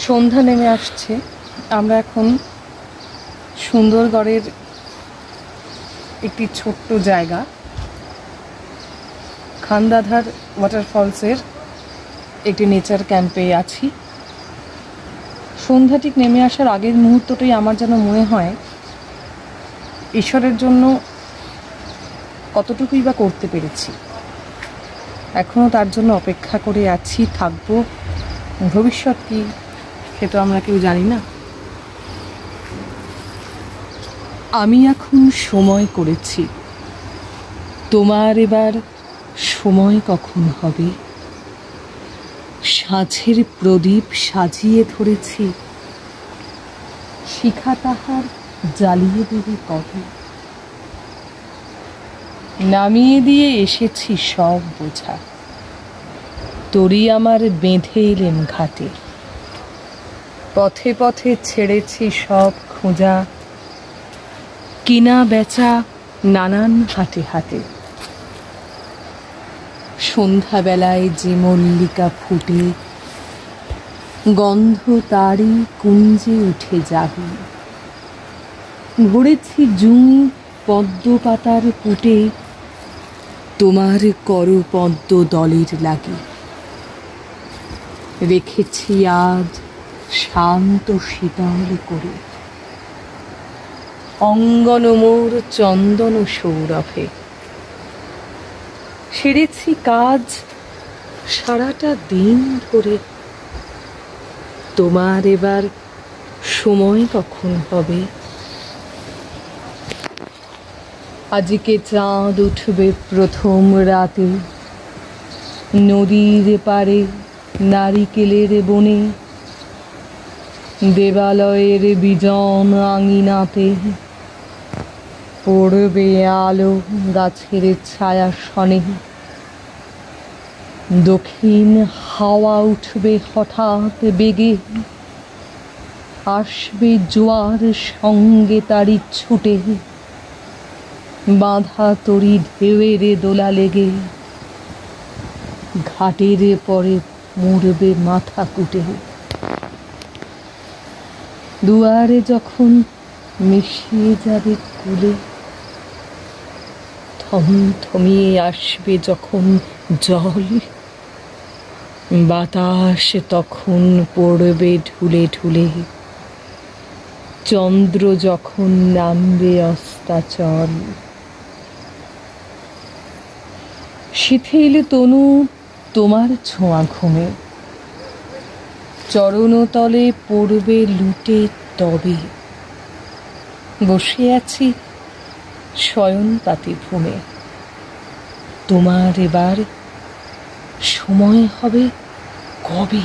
সন্ধ্যা নেমে আসছে। আমরা এখন সুন্দরগড়ের একটি ছোট্ট জায়গা খান্দাধার ওয়াটারফলসের একটি নেচার ক্যাম্পে আছি। সন্ধ্যা ঠিক নেমে আসার আগের মুহূর্তটাই আমার যেন মনে হয় ঈশ্বরের জন্য কতটুকুই বা করতে পেরেছি। এখনও তার জন্য অপেক্ষা করে আছি, থাকবো। ভবিষ্যৎ কি সে তো আমরা কেউ জানি না। আমি এখন সময় করেছি, তোমার এবার সময় কখন হবে। সাঁঝের প্রদীপ সাজিয়ে ধরেছি, শিখা তাহার জ্বালিয়ে দেবে কবে। নামিয়ে দিয়ে এসেছি সব বোঝা, তরি আমার বেঁধে এলেন ঘাটে। পথে পথে ছেড়েছি সব খোঁজা, কিনা বেচা নানান হাটে হাটে। সন্ধ্যাবেলায় যে মল্লিকা ফুটে, গন্ধ তারই কুঞ্জে উঠে যাবে। ভরেছি জুঁই পদ্ম পাতার পুটে, তোমার করপদ্ম দলের লাগে। রেখেছি আজ শান্ত শীতল করে, অঙ্গন মোর চন্দন সৌরভে। সেরেছি কাজ সারাটা দিন ধরে, তোমার এবার সময় কখন হবে। আজকে চাঁদ উঠবে প্রথম রাতে, নদীর পারে নারিকেলের বনে। দেবালয়ের বিজন আঙিনাতে পড়বে আলো গাছের ছায়া শনে। দক্ষিণ হাওয়া উঠবে হঠাৎ বেগে, আসবে জোয়ার সঙ্গে তারি ছুটে। বাঁধা তরি ঢেউয়ের দোলা লেগে, ঘাটের পরে মুড়বে মাথা কুটে। দুয়ারে যখন মিশিয়ে যাবে কুলে, থমথমিয়ে আসবে যখন জল। বাতাস তখন পড়বে ঢুলে ঢুলে, চন্দ্র যখন নামবে অস্তাচল। শিথিল তনু তোমার ছোঁয়া ঘুমে, চরণতলে পড়বে লুটে তবে। বসে আছি শয়ন পাতি ভূমে, তোমার এবার সময় হবে কবে।